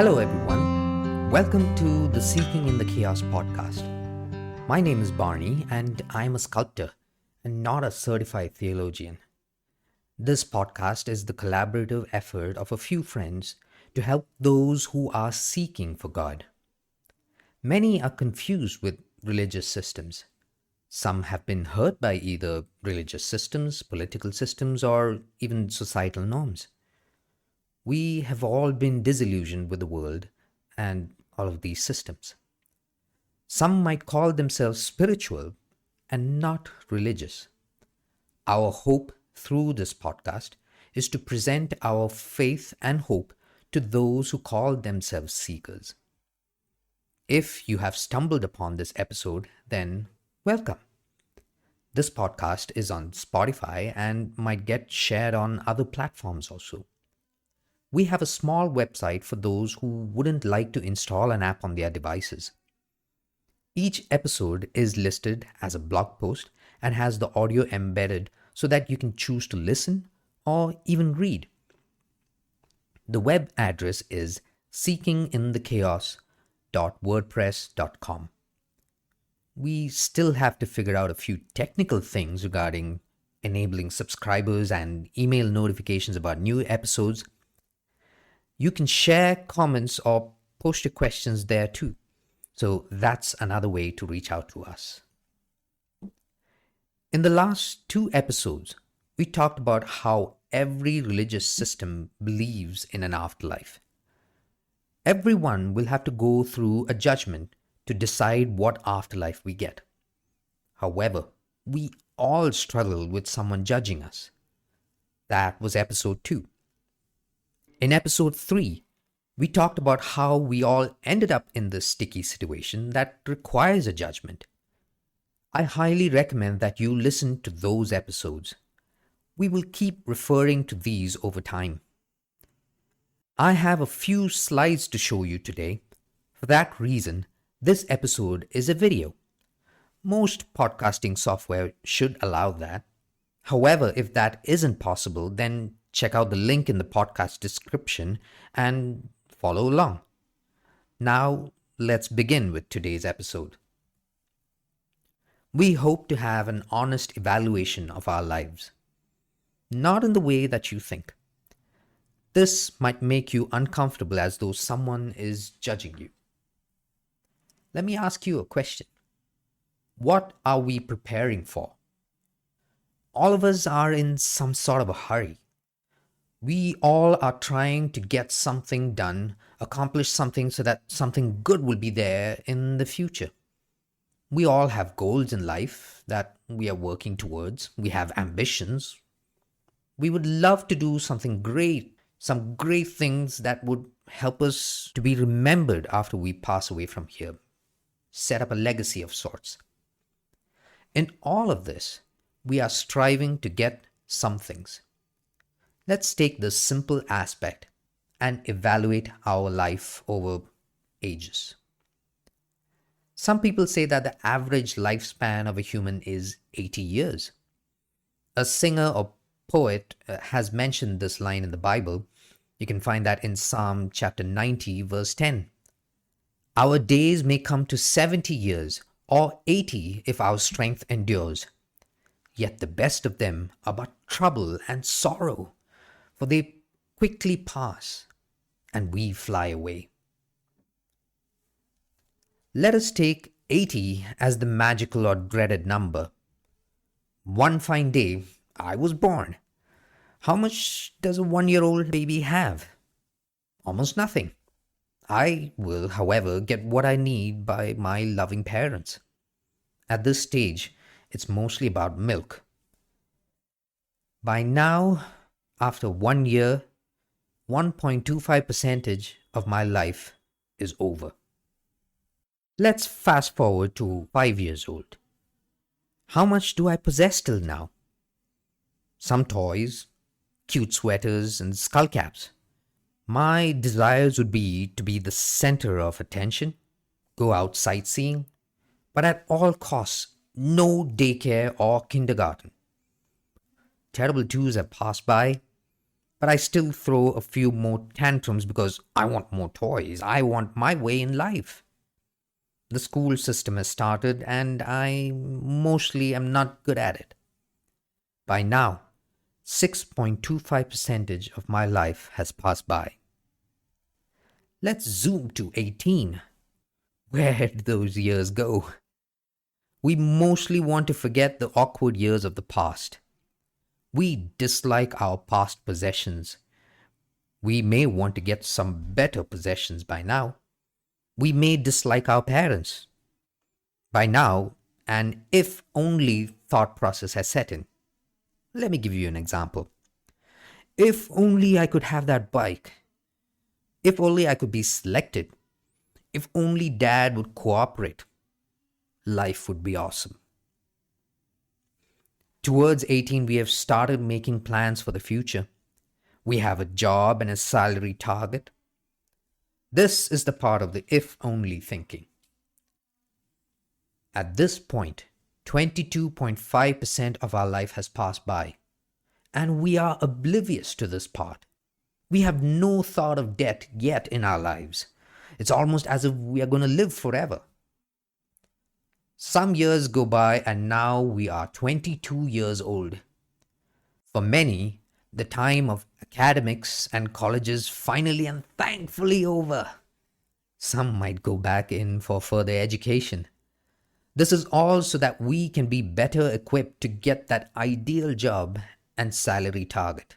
Hello, everyone. Welcome to the Seeking in the Chaos podcast. My name is Barney, and I'm a sculptor and not a certified theologian. This podcast is the collaborative effort of a few friends to help those who are seeking for God. Many are confused with religious systems. Some have been hurt by either religious systems, political systems, or even societal norms. We have all been disillusioned with the world and all of these systems. Some might call themselves spiritual and not religious. Our hope through this podcast is to present our faith and hope to those who call themselves seekers. If you have stumbled upon this episode, then welcome. This podcast is on Spotify and might get shared on other platforms also. We have a small website for those who wouldn't like to install an app on their devices. Each episode is listed as a blog post and has the audio embedded so that you can choose to listen or even read. The web address is seekinginthechaos.wordpress.com. We still have to figure out a few technical things regarding enabling subscribers and email notifications about new episodes. You can share comments or post your questions there too. So that's another way to reach out to us. In the last 2 episodes, we talked about how every religious system believes in an afterlife. Everyone will have to go through a judgment to decide what afterlife we get. However, we all struggle with someone judging us. That was episode 2. In episode 3, we talked about how we all ended up in this sticky situation that requires a judgment. I highly recommend that you listen to those episodes. We will keep referring to these over time. I have a few slides to show you today. For that reason, this episode is a video. Most podcasting software should allow that. However, if that isn't possible, then check out the link in the podcast description and follow along. Now, let's begin with today's episode. We hope to have an honest evaluation of our lives, not in the way that you think. This might make you uncomfortable as though someone is judging you. Let me ask you a question. What are we preparing for? All of us are in some sort of a hurry. We all are trying to get something done, accomplish something so that something good will be there in the future. We all have goals in life that we are working towards. We have ambitions. We would love to do something great, some great things that would help us to be remembered after we pass away from here. Set up a legacy of sorts. In all of this, we are striving to get some things. Let's take this simple aspect and evaluate our life over ages. Some people say that the average lifespan of a human is 80 years. A singer or poet has mentioned this line in the Bible. You can find that in Psalm chapter 90, verse 10. Our days may come to 70 years or 80 if our strength endures. Yet the best of them are but trouble and sorrow, for they quickly pass, and we fly away. Let us take 80 as the magical or dreaded number. One fine day, I was born. How much does a 1-year-old baby have? Almost nothing. I will, however, get what I need by my loving parents. At this stage, it's mostly about milk. By now, after 1 year, 1.25% of my life is over. Let's fast forward to 5 years old. How much do I possess till now? Some toys, cute sweaters, and skull caps. My desires would be to be the center of attention, go out sightseeing, but at all costs, no daycare or kindergarten. Terrible twos have passed by. but I still throw a few more tantrums because I want more toys. I want my way in life. The school system has started and I mostly am not good at it. By now, 6.25% of my life has passed by. Let's zoom to 18. Where did those years go? We mostly want to forget the awkward years of the past. We dislike our past possessions. We may want to get some better possessions by now. We may dislike our parents. By now, an if only thought process has set in. Let me give you an example. If only I could have that bike. If only I could be selected. If only dad would cooperate. Life would be awesome. Towards 18, we have started making plans for the future. We have a job and a salary target. This is the part of the if only thinking. At this point, 22.5% of our life has passed by, and we are oblivious to this part. We have no thought of death yet in our lives. It's almost as if we are going to live forever. Some years go by and now we are 22 years old. For many, the time of academics and colleges finally and thankfully over. Some might go back in for further education. This is all so that we can be better equipped to get that ideal job and salary target.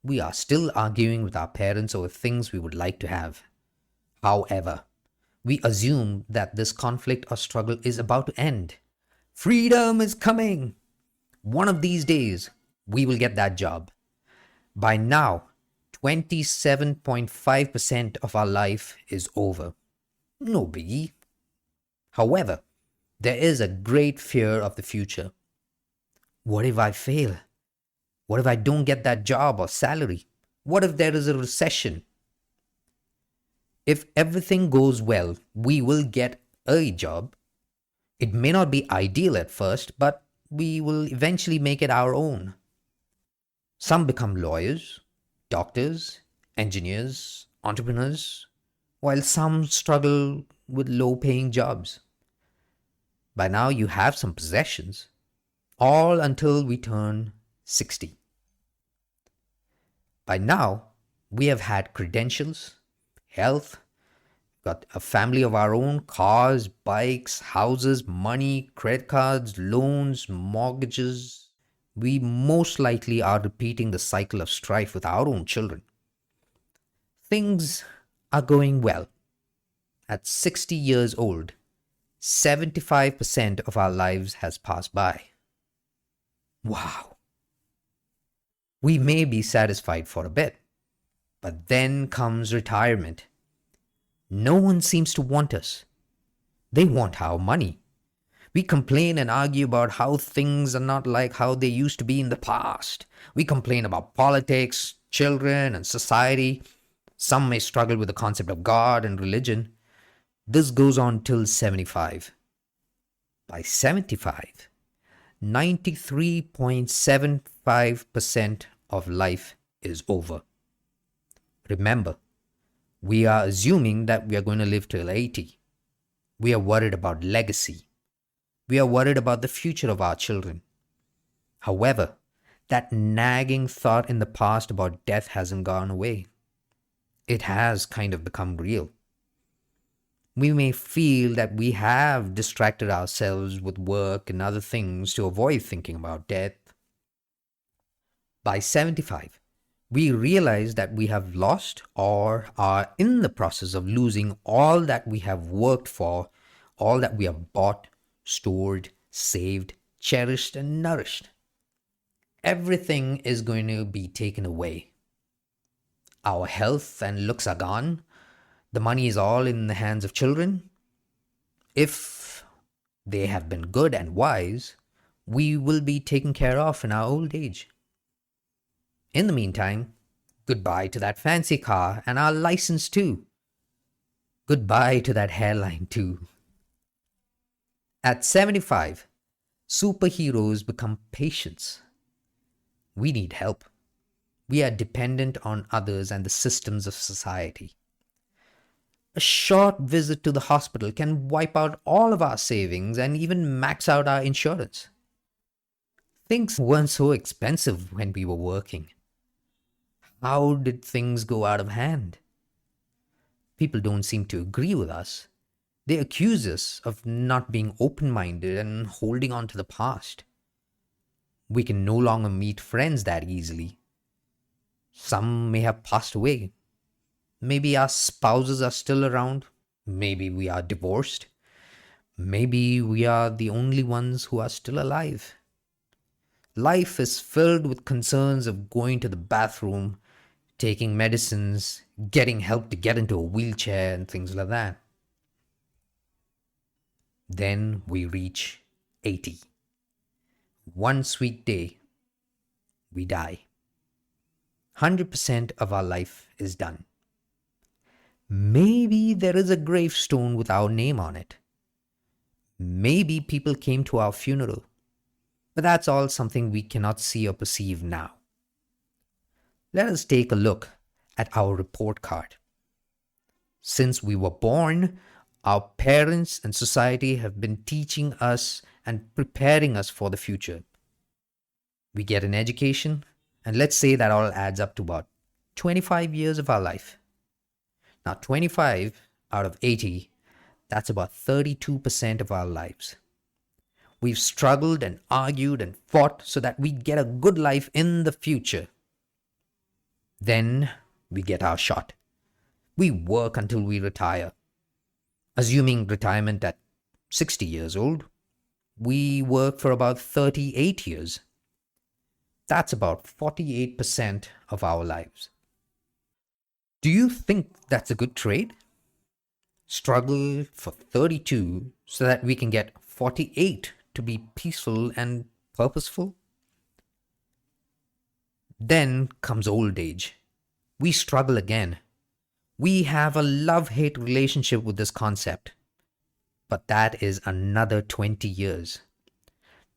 We are still arguing with our parents over things we would like to have. However, we assume that this conflict or struggle is about to end. Freedom is coming. One of these days, we will get that job. By now, 27.5% of our life is over. No biggie. However, there is a great fear of the future. What if I fail? What if I don't get that job or salary? What if there is a recession? If everything goes well, we will get a job. It may not be ideal at first, but we will eventually make it our own. Some become lawyers, doctors, engineers, entrepreneurs, while some struggle with low-paying jobs. By now you have some possessions, all until we turn 60. By now, we have had credentials, health, got a family of our own, cars, bikes, houses, money, credit cards, loans, mortgages. We most likely are repeating the cycle of strife with our own children. Things are going well. At 60 years old, 75% of our lives has passed by. Wow. We may be satisfied for a bit, but then comes retirement. No one seems to want us. They want our money. We complain and argue about how things are not like how they used to be in the past. We complain about politics, children, and society. Some may struggle with the concept of God and religion. This goes on till 75. By 75, 93.75% of life is over. Remember, we are assuming that we are going to live till 80. We are worried about legacy. We are worried about the future of our children. However, that nagging thought in the past about death hasn't gone away. It has kind of become real. We may feel that we have distracted ourselves with work and other things to avoid thinking about death. By 75, we realize that we have lost or are in the process of losing all that we have worked for, all that we have bought, stored, saved, cherished, and nourished. Everything is going to be taken away. Our health and looks are gone. The money is all in the hands of children. If they have been good and wise, we will be taken care of in our old age. In the meantime, goodbye to that fancy car and our license too. Goodbye to that hairline too. At 75, superheroes become patients. We need help. We are dependent on others and the systems of society. A short visit to the hospital can wipe out all of our savings and even max out our insurance. Things weren't so expensive when we were working. How did things go out of hand? People don't seem to agree with us. They accuse us of not being open minded and holding on to the past. We can no longer meet friends that easily. Some may have passed away. Maybe our spouses are still around. Maybe we are divorced. Maybe we are the only ones who are still alive. Life is filled with concerns of going to the bathroom, taking medicines, getting help to get into a wheelchair, and things like that. Then we reach 80. One sweet day, we die. 100% of our life is done. Maybe there is a gravestone with our name on it. Maybe people came to our funeral. But that's all something we cannot see or perceive now. Let us take a look at our report card. Since we were born, our parents and society have been teaching us and preparing us for the future. We get an education, and let's say that all adds up to about 25 years of our life. Now, 25 out of 80, that's about 32% of our lives. We've struggled and argued and fought so that we get a good life in the future. Then we get our shot. We work until we retire. Assuming retirement at 60 years old, we work for about 38 years. That's about 48% of our lives. Do you think that's a good trade? Struggle for 32 so that we can get 48 to be peaceful and purposeful? Then comes old age. We struggle again. We have a love-hate relationship with this concept. But that is another 20 years.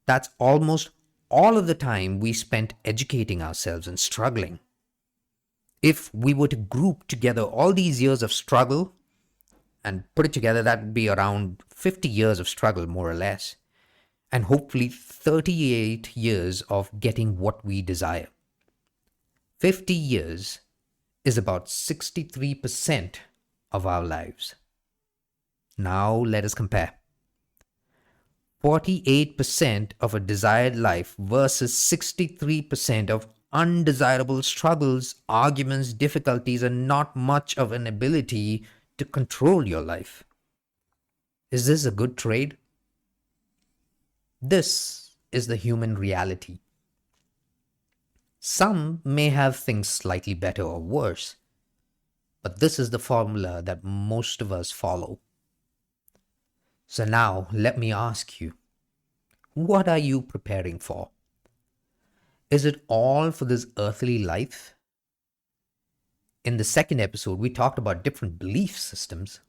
That's almost all of the time we spent educating ourselves and struggling. If we were to group together all these years of struggle and put it together, that would be around 50 years of struggle, more or less, and hopefully 38 years of getting what we desire. 50 years is about 63% of our lives. Now let us compare. 48% of a desired life versus 63% of undesirable struggles, arguments, difficulties, and not much of an ability to control your life. Is this a good trade? This is the human reality. Some may have things slightly better or worse, but this is the formula that most of us follow. So now let me ask you, what are you preparing for? Is it all for this earthly life? In the second episode, we talked about different belief systems.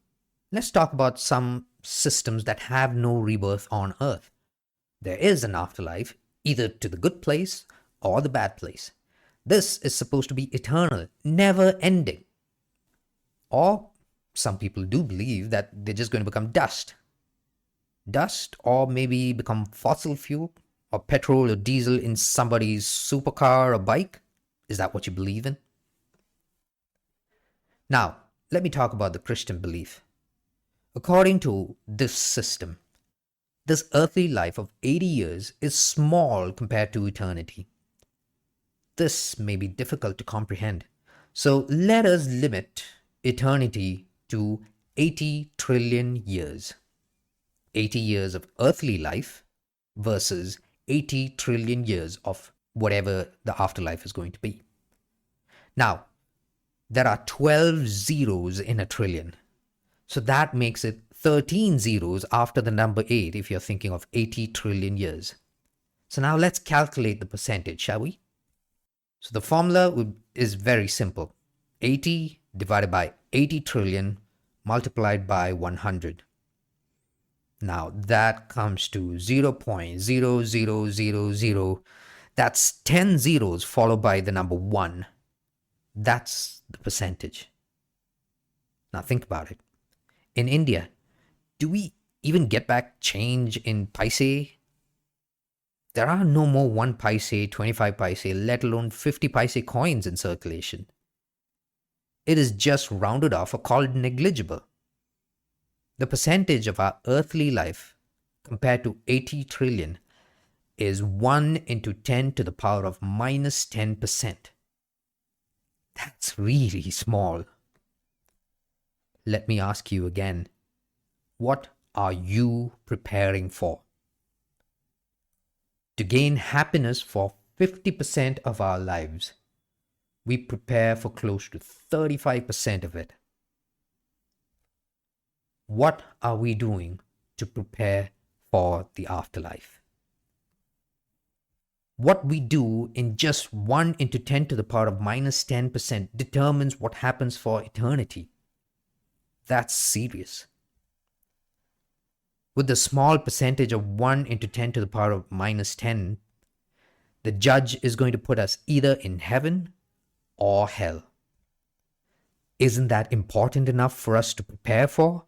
Let's talk about some systems that have no rebirth on earth. There is an afterlife, either to the good place or the bad place. This is supposed to be eternal, never ending. Or some people do believe that they're just going to become dust. Dust, or maybe become fossil fuel or petrol or diesel in somebody's supercar or bike. Is that what you believe in? Now, let me talk about the Christian belief. According to this system, this earthly life of 80 years is small compared to eternity. This may be difficult to comprehend, so let us limit eternity to 80 trillion years. 80 years of earthly life versus 80 trillion years of whatever the afterlife is going to be. Now, there are 12 zeros in a trillion, so that makes it 13 zeros after the number 8 if you're thinking of 80 trillion years. So now let's calculate the percentage, shall we? So the formula is very simple. 80 divided by 80 trillion multiplied by 100. Now that comes to 0.0000. That's 10 zeros followed by the number 1. That's the percentage. Now think about it. In India, do we even get back change in paise? There are no more 1 paise, 25 paise, let alone 50 paise coins in circulation. It is just rounded off or called negligible. The percentage of our earthly life compared to 80 trillion is 1 into 10 to the power of minus 10%. That's really small. Let me ask you again. What are you preparing for? To gain happiness for 50% of our lives, we prepare for close to 35% of it. What are we doing to prepare for the afterlife? What we do in just 1 into 10 to the power of minus 10% determines what happens for eternity. That's serious. With the small percentage of 1 into 10 to the power of minus 10, the judge is going to put us either in heaven or hell. Isn't that important enough for us to prepare for?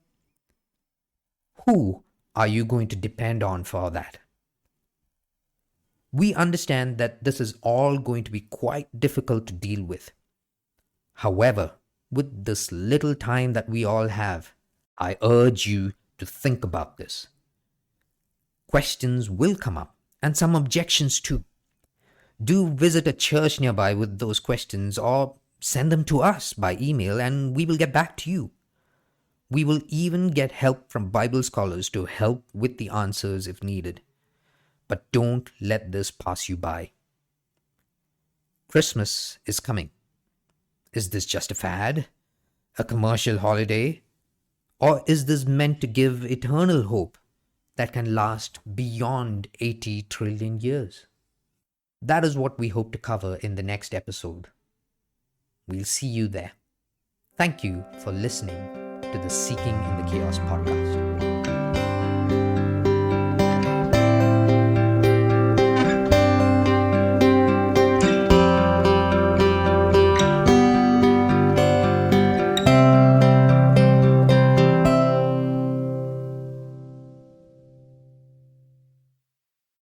Who are you going to depend on for that? We understand that this is all going to be quite difficult to deal with. However, with this little time that we all have, I urge you to think about this. Questions will come up, and some objections too. Do visit a church nearby with those questions or send them to us by email and we will get back to you. We will even get help from Bible scholars to help with the answers if needed. But don't let this pass you by. Christmas is coming. Is this just a fad? A commercial holiday? Or is this meant to give eternal hope that can last beyond 80 trillion years? That is what we hope to cover in the next episode. We'll see you there. Thank you for listening to the Seeking in the Chaos podcast.